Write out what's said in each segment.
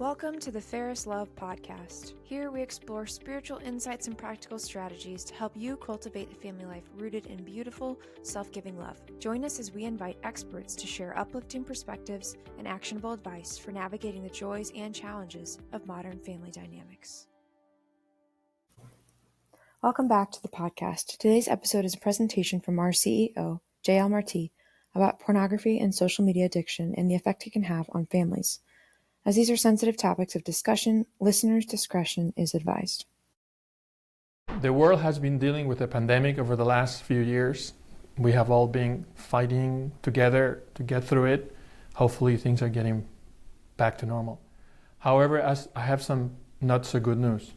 Welcome to the Fairest podcast. Here we explore spiritual insights and practical strategies to help you cultivate a family life rooted in beautiful, self-giving love. Join us as we invite experts to share uplifting perspectives and actionable advice for navigating the joys and challenges of modern family dynamics. Welcome back to the podcast. Today's episode is a presentation from our CEO, Marti, about pornography and social media addiction and the effect it can have on families. As these are sensitive topics of discussion, listeners' discretion is advised. The world has been dealing with a pandemic over the last few years. We have all been fighting together to get through it. Hopefully things are getting back to normal. However, as I have some not so good news,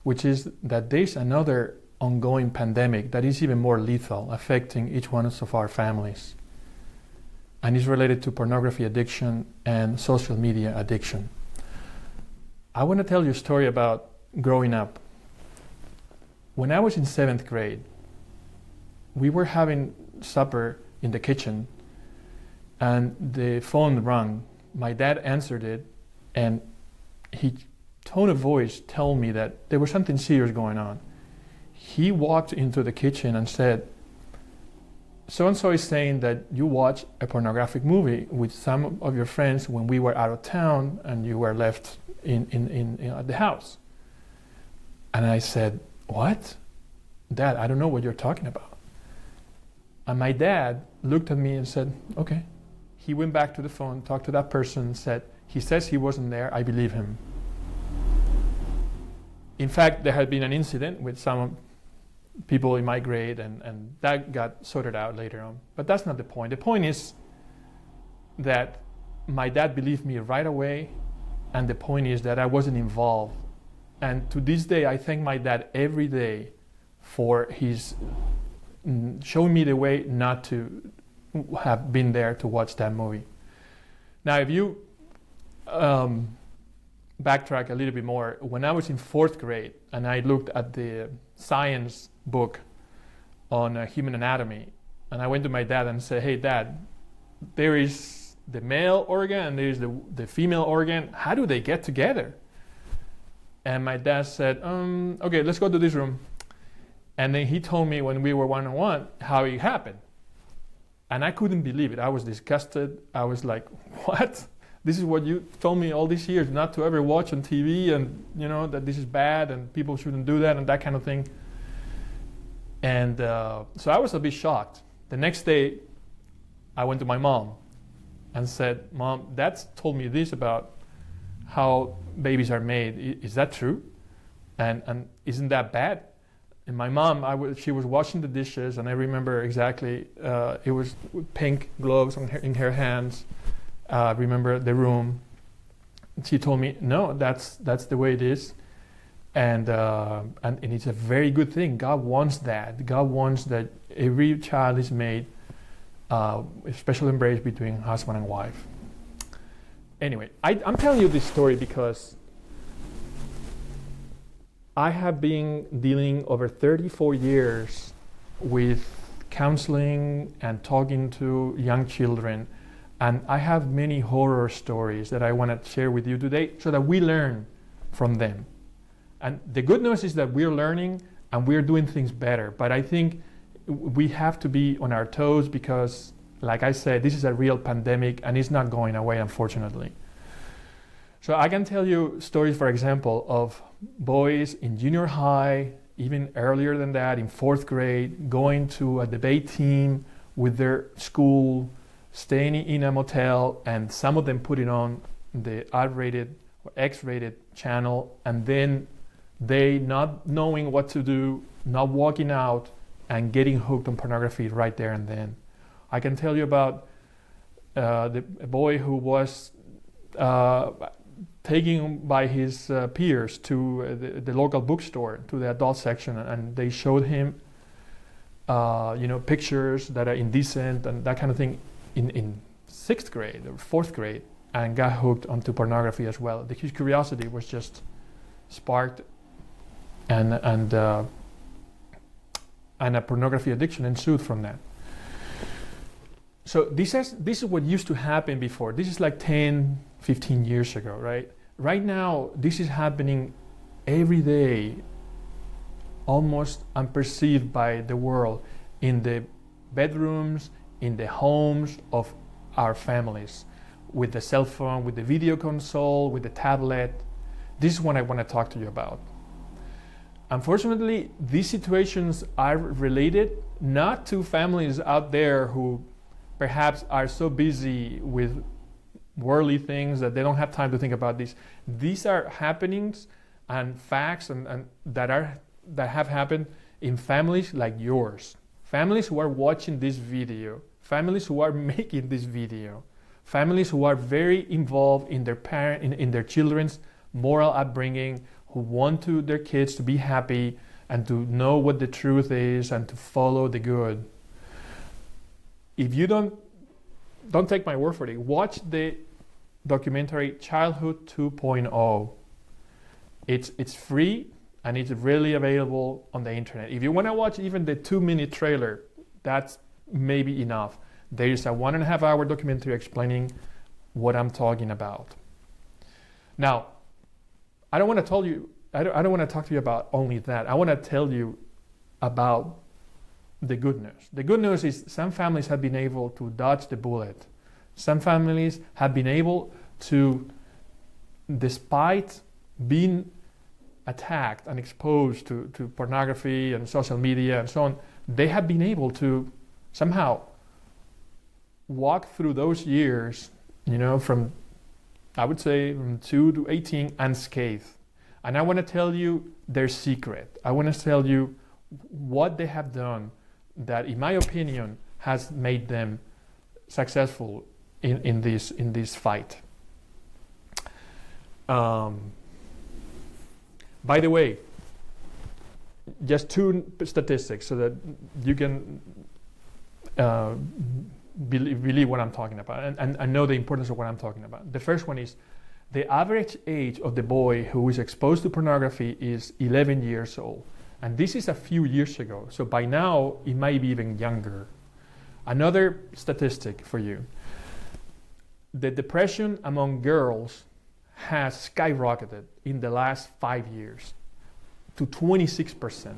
which is that there's another ongoing pandemic that is even more lethal, affecting each one of our families. And is related to pornography addiction and social media addiction. I want to tell you a story about growing up. When I was in 7th grade, we were having supper in the kitchen and the phone rang. My dad answered it and he tone of voice told me that there was something serious going on. He walked into the kitchen and said, "So-and-so is saying that you watched a pornographic movie with some of your friends when we were out of town and you were left in at the house." And I said, "What? Dad, I don't know what you're talking about." And my dad looked at me and said, "Okay." He went back to the phone, talked to that person, said, "He says he wasn't there, I believe him." In fact, there had been an incident with some people in my grade, and that got sorted out later on. But that's not the point. The point is that my dad believed me right away, and the point is that I wasn't involved. And to this day, I thank my dad every day for his showing me the way not to have been there to watch that movie. Now, if you backtrack a little bit more, when I was in 4th grade and I looked at the science book on human anatomy, and I went to my dad and said, "Hey Dad, there is the male organ and there is the female organ. How do they get together?" And my dad said, "Okay, let's go to this room." And then he told me when we were one-on-one how it happened. And I couldn't believe it. I was disgusted. I was like, "What? This is what you told me all these years not to ever watch on TV, and that this is bad and people shouldn't do that," and that kind of thing. And so I was a bit shocked. The next day, I went to my mom and said, "Mom, Dad told me this about how babies are made. Is that true? And isn't that bad?" And my mom, she was washing the dishes, and I remember exactly, it was pink gloves in her hands. I remember the room. She told me, "No, that's the way it is. And it's a very good thing. God wants that. God wants that every child is made a special embrace between husband and wife." Anyway, I'm telling you this story because I have been dealing over 34 years with counseling and talking to young children. And I have many horror stories that I want to share with you today so that we learn from them. And the good news is that we're learning and we're doing things better. But I think we have to be on our toes because, like I said, this is a real pandemic and it's not going away, unfortunately. So I can tell you stories, for example, of boys in junior high, even earlier than that, in 4th grade, going to a debate team with their school, staying in a motel, and some of them putting on the R-rated or X-rated channel, and then they not knowing what to do, not walking out, and getting hooked on pornography right there and then. I can tell you about a boy who was taken by his peers to the local bookstore, to the adult section, and they showed him pictures that are indecent and that kind of thing in 6th grade or 4th grade, and got hooked onto pornography as well. His curiosity was just sparked, and a pornography addiction ensued from that. So this is what used to happen before. This is like 10, 15 years ago, right? right now, this is happening every day, almost unperceived by the world, in the bedrooms, in the homes of our families, with the cell phone, with the video console, with the tablet. This is what I want to talk to you about. Unfortunately, these situations are related not to families out there who perhaps are so busy with worldly things that they don't have time to think about this. These are happenings and facts and that have happened in families like yours. Families who are watching this video, families who are making this video, families who are very involved in their children's moral upbringing, who want their kids to be happy and to know what the truth is and to follow the good. If you don't take my word for it, watch the documentary Childhood 2.0. It's free and it's readily available on the internet. If you want to watch even the 2-minute trailer, that's maybe enough. There is a 1.5 hour documentary explaining what I'm talking about. Now, I don't want to talk to you about only that. I want to tell you about the good news. The good news is some families have been able to dodge the bullet. Some families have been able to, despite being attacked and exposed to pornography and social media and so on, they have been able to somehow walk through those years, from, I would say, from 2 to 18 unscathed. And I want to tell you their secret. I want to tell you what they have done that, in my opinion, has made them successful in this fight. By the way, just 2 statistics so that you can believe what I'm talking about and know the importance of what I'm talking about. The first one is the average age of the boy who is exposed to pornography is 11 years old. And this is a few years ago. So by now, it might be even younger. Another statistic for you. The depression among girls has skyrocketed in the last 5 years to 26%.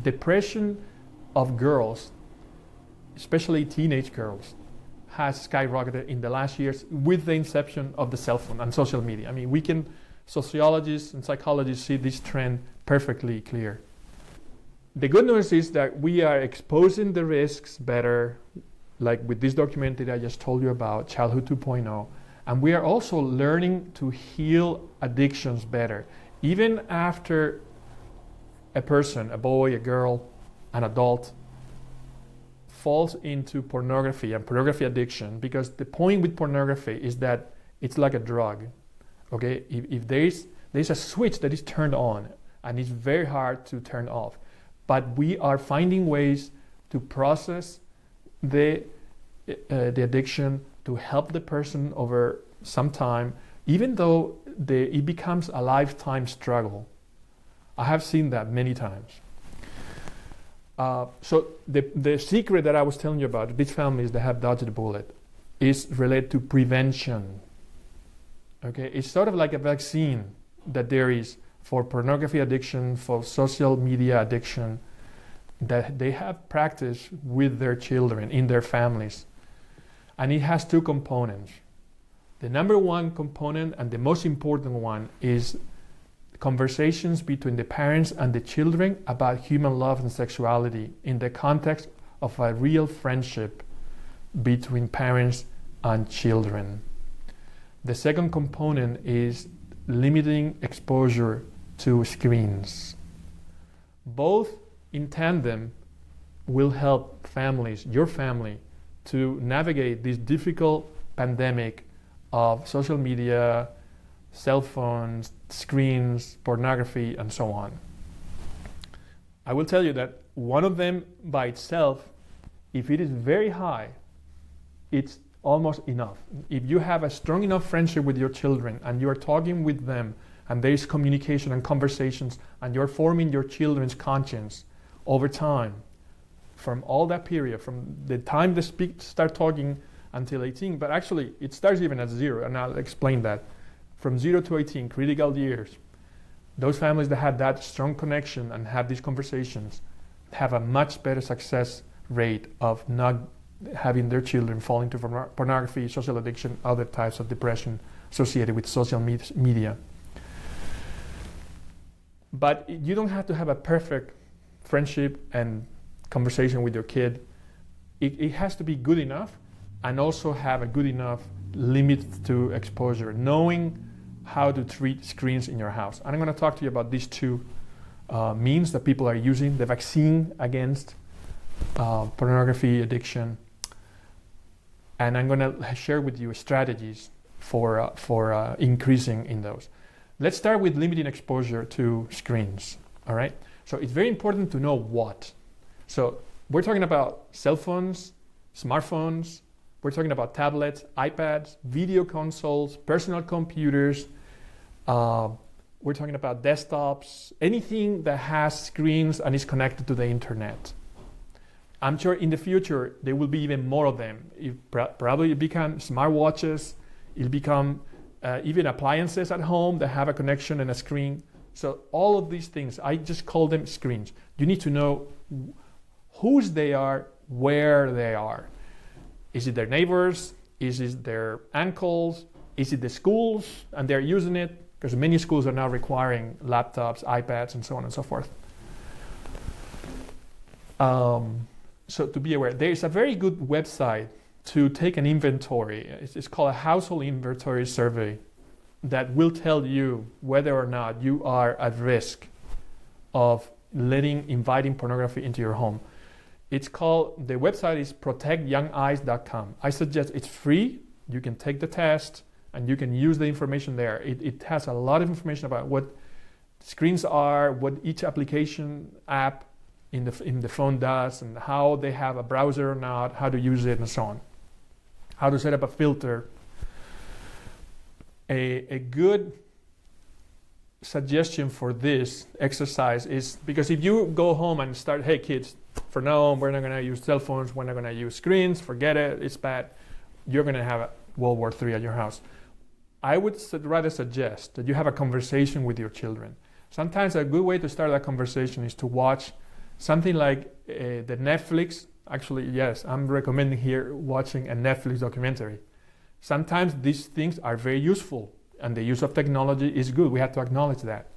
Depression of girls, especially teenage girls, has skyrocketed in the last years with the inception of the cell phone and social media. I mean, sociologists and psychologists see this trend perfectly clear. The good news is that we are exposing the risks better, like with this documentary I just told you about, Childhood 2.0, and we are also learning to heal addictions better. Even after a person, a boy, a girl, an adult, falls into pornography and pornography addiction, because the point with pornography is that it's like a drug. Okay, if there's a switch that is turned on and it's very hard to turn off, but we are finding ways to process the addiction, to help the person over some time, even though it becomes a lifetime struggle. I have seen that many times. So the secret that I was telling you about, these families that have dodged the bullet, is related to prevention. Okay, it's sort of like a vaccine that there is for pornography addiction, for social media addiction, that they have practiced with their children, in their families. And it has 2 components. The number 1 component, and the most important one, is conversations between the parents and the children about human love and sexuality in the context of a real friendship between parents and children. The second component is limiting exposure to screens. Both in tandem will help families, your family, to navigate this difficult pandemic of social media, cell phones, screens, pornography, and so on. I will tell you that one of them by itself, if it is very high, it's almost enough. If you have a strong enough friendship with your children and you are talking with them and there is communication and conversations and you're forming your children's conscience over time, from all that period, from the time they start talking until 18, but actually it starts even at 0, and I'll explain that. from 0 to 18, critical years, those families that have that strong connection and have these conversations have a much better success rate of not having their children fall into pornography, social addiction, other types of depression associated with social media. But you don't have to have a perfect friendship and conversation with your kid. It has to be good enough, and also have a good enough limit to exposure, knowing how to treat screens in your house. And I'm going to talk to you about these two means that people are using, the vaccine against pornography addiction, and I'm going to share with you strategies for increasing in those. Let's start with limiting exposure to screens, all right? So it's very important to know what. So we're talking about cell phones, smartphones, we're talking about tablets, iPads, video consoles, personal computers, we're talking about desktops, anything that has screens and is connected to the internet. I'm sure in the future there will be even more of them. Probably become smartwatches, it'll become even appliances at home that have a connection and a screen. So all of these things, I just call them screens. You need to know whose they are, where they are. Is it their neighbors? Is it their uncles? Is it the schools and they're using it? Because many schools are now requiring laptops, iPads, and so on and so forth. So to be aware, there is a very good website to take an inventory. It's called a household inventory survey that will tell you whether or not you are at risk of inviting pornography into your home. The website is protectyoungeyes.com. I suggest it's free. You can take the test and you can use the information there. It has a lot of information about what screens are, what each app in the phone does, and how they have a browser or not, how to use it, and so on. How to set up a filter. A good suggestion for this exercise is, because if you go home and start, hey kids, for now on, we're not going to use cell phones, we're not going to use screens, forget it, it's bad, you're going to have a World War III at your house. I would rather suggest that you have a conversation with your children. Sometimes a good way to start that conversation is to watch something like the Netflix. Actually, yes, I'm recommending here watching a Netflix documentary. Sometimes these things are very useful and the use of technology is good. We have to acknowledge that.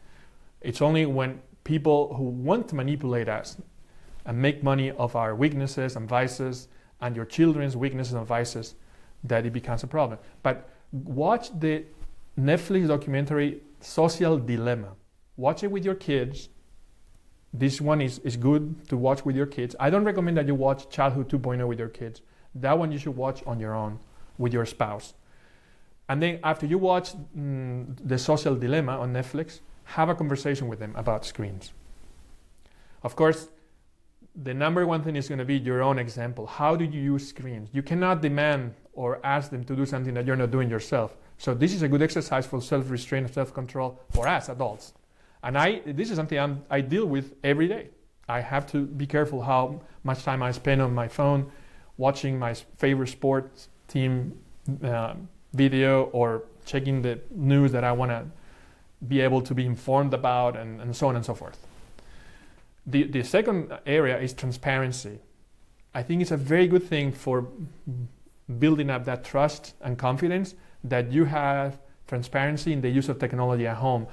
It's only when people who want to manipulate us and make money of our weaknesses and vices and your children's weaknesses and vices that it becomes a problem. But watch the Netflix documentary Social Dilemma. Watch it with your kids. This one is good to watch with your kids. I don't recommend that you watch Childhood 2.0 with your kids. That one you should watch on your own with your spouse. And then after you watch the Social Dilemma on Netflix, have a conversation with them about screens. Of course, the number one thing is going to be your own example. How do you use screens? You cannot demand or ask them to do something that you're not doing yourself. So this is a good exercise for self-restraint and self-control for us adults. And this is something I deal with every day. I have to be careful how much time I spend on my phone watching my favorite sports team video or checking the news that I want to be able to be informed about, and so on and so forth. The second area is transparency. I think it's a very good thing for building up that trust and confidence that you have transparency in the use of technology at home.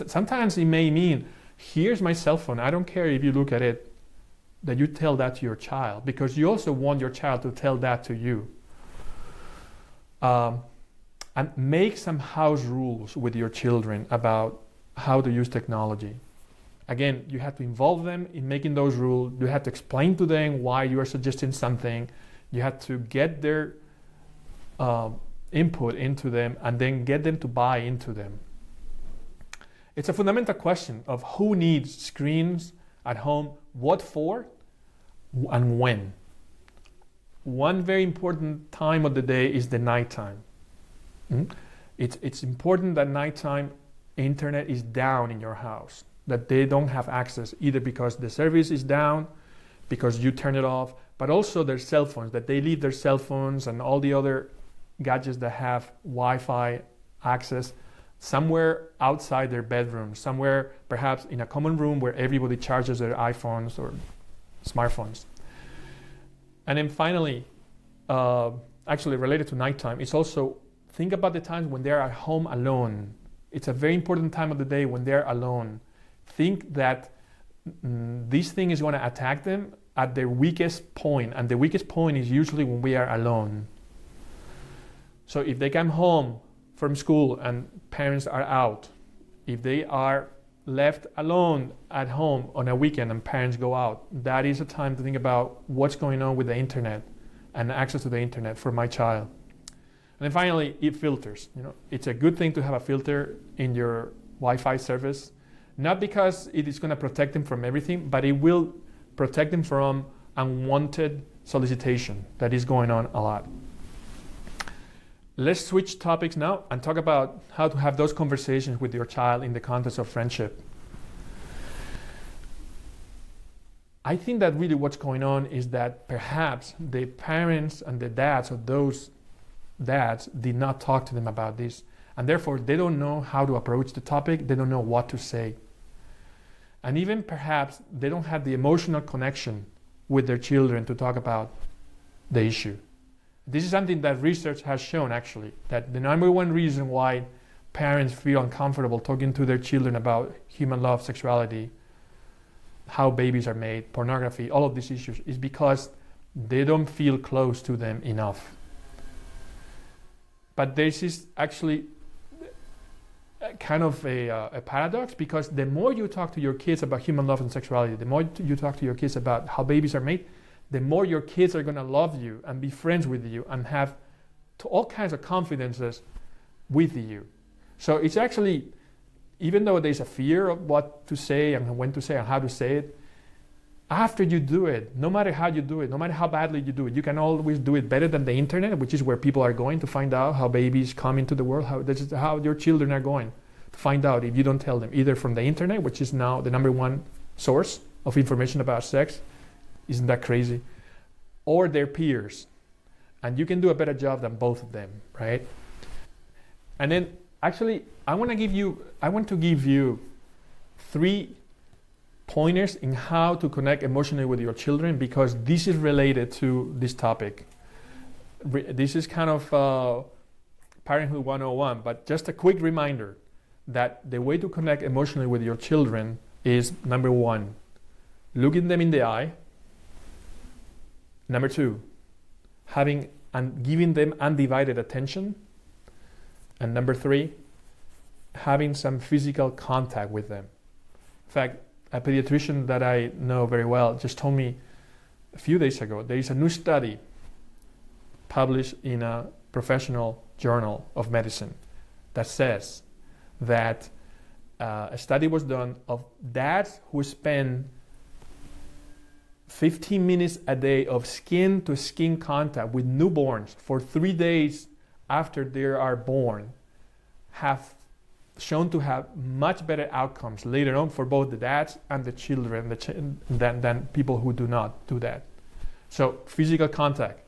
Sometimes it may mean, here's my cell phone, I don't care if you look at it, that you tell that to your child, because you also want your child to tell that to you. And make some house rules with your children about how to use technology. Again, you have to involve them in making those rules. You have to explain to them why you are suggesting something. You have to get their input into them and then get them to buy into them. It's a fundamental question of who needs screens at home, what for, and when. One very important time of the day is the nighttime. It's important that nighttime internet is down in your house, that they don't have access, either because the service is down, because you turn it off, but also their cell phones, that they leave their cell phones and all the other gadgets that have Wi-Fi access somewhere outside their bedroom, somewhere perhaps in a common room where everybody charges their iPhones or smartphones. And then finally, actually related to nighttime, it's also think about the times when they're at home alone. It's a very important time of the day when they're alone. Think that this thing is going to attack them at their weakest point, and the weakest point is usually when we are alone. So if they come home from school and parents are out, if they are left alone at home on a weekend and parents go out, that is a time to think about what's going on with the internet and access to the internet for my child. And then finally, it filters. It's a good thing to have a filter in your Wi-Fi service, not because it is going to protect them from everything, but it will protect them from unwanted solicitation that is going on a lot. Let's switch topics now and talk about how to have those conversations with your child in the context of friendship. I think that really what's going on is that perhaps the parents and the dads of those dads did not talk to them about this, and therefore they don't know how to approach the topic, they don't know what to say. And even perhaps they don't have the emotional connection with their children to talk about the issue. This is something that research has shown, actually, that the number one reason why parents feel uncomfortable talking to their children about human love, sexuality, how babies are made, pornography, all of these issues, is because they don't feel close to them enough. But this is actually kind of a paradox, because the more you talk to your kids about human love and sexuality, the more you talk to your kids about how babies are made, the more your kids are going to love you and be friends with you and have all kinds of confidences with you. So it's actually, even though there's a fear of what to say and when to say and how to say it, after you do it, no matter how you do it, no matter how badly you do it, you can always do it better than the internet, which is where people are going to find out how babies come into the world. This is how your children are going to find out if you don't tell them, either from the internet, which is now the number one source of information about sex. Isn't that crazy? Or their peers. And you can do a better job than both of them, right? And then actually, I want to give you 3 pointers in how to connect emotionally with your children, because this is related to this topic. This is kind of Parenthood 101, but just a quick reminder that the way to connect emotionally with your children is, number 1, looking them in the eye. Number 2, having and giving them undivided attention. And number 3, having some physical contact with them. In fact, a pediatrician that I know very well just told me a few days ago, there is a new study published in a professional journal of medicine that says that a study was done of dads who spend 15 minutes a day of skin-to-skin contact with newborns for 3 days after they are born have shown to have much better outcomes later on for both the dads and the children than people who do not do that. So physical contact,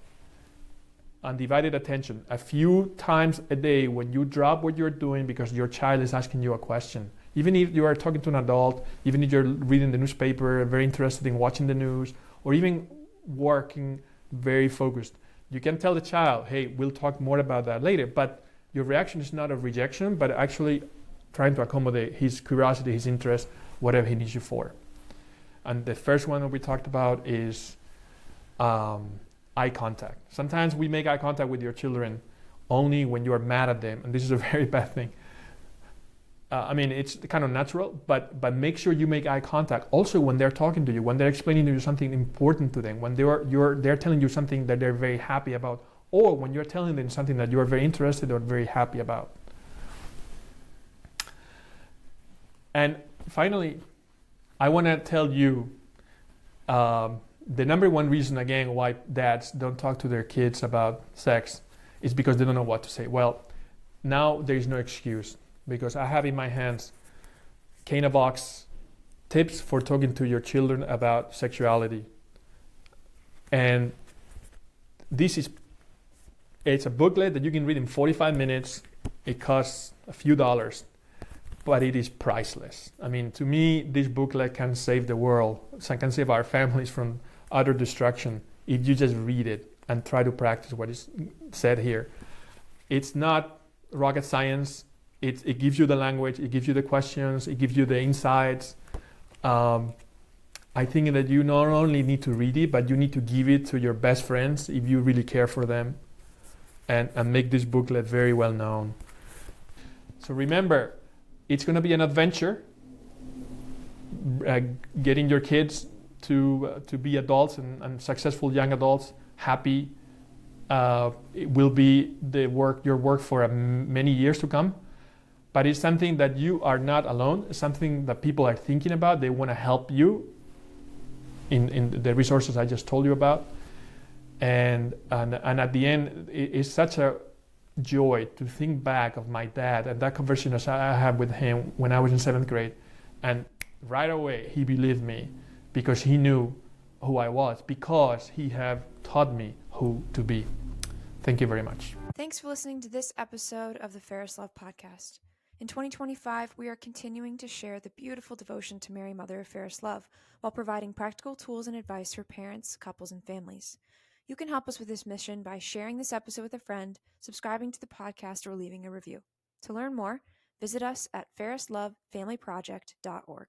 undivided attention, a few times a day when you drop what you're doing because your child is asking you a question. Even if you are talking to an adult, even if you're reading the newspaper, very interested in watching the news, or even working very focused, you can tell the child, hey, we'll talk more about that later, but your reaction is not of rejection, but actually trying to accommodate his curiosity, his interest, whatever he needs you for. And the first one that we talked about is eye contact. Sometimes we make eye contact with your children only when you are mad at them, and this is a very bad thing. It's kind of natural, but make sure you make eye contact also when they're talking to you, when they're explaining to you something important to them, when they're telling you something that they're very happy about, or when you're telling them something that you're very interested or very happy about. And finally, I want to tell you the number one reason, again, why dads don't talk to their kids about sex is because they don't know what to say. Well, now there is no excuse, because I have in my hands Box tips for talking to your children about sexuality. And it's a booklet that you can read in 45 minutes. It costs a few dollars, but it is priceless. I mean, to me, this booklet can save the world, can save our families from utter destruction if you just read it and try to practice what is said here. It's not rocket science. It gives you the language, it gives you the questions, it gives you the insights. I think that you not only need to read it, but you need to give it to your best friends if you really care for them, and make this booklet very well known. So remember, it's going to be an adventure, getting your kids to be adults and successful young adults, happy. It will be your work for many years to come. But it's something that you are not alone. It's something that people are thinking about. They want to help you in the resources I just told you about. And at the end, it's such a joy to think back of my dad and that conversation I had with him when I was in 7th grade. And right away, he believed me because he knew who I was, because he have taught me who to be. Thank you very much. Thanks for listening to this episode of the Fairest Love Podcast. In 2025, we are continuing to share the beautiful devotion to Mary, Mother of Fairest Love, while providing practical tools and advice for parents, couples, and families. You can help us with this mission by sharing this episode with a friend, subscribing to the podcast, or leaving a review. To learn more, visit us at fairestlovefamilyproject.org.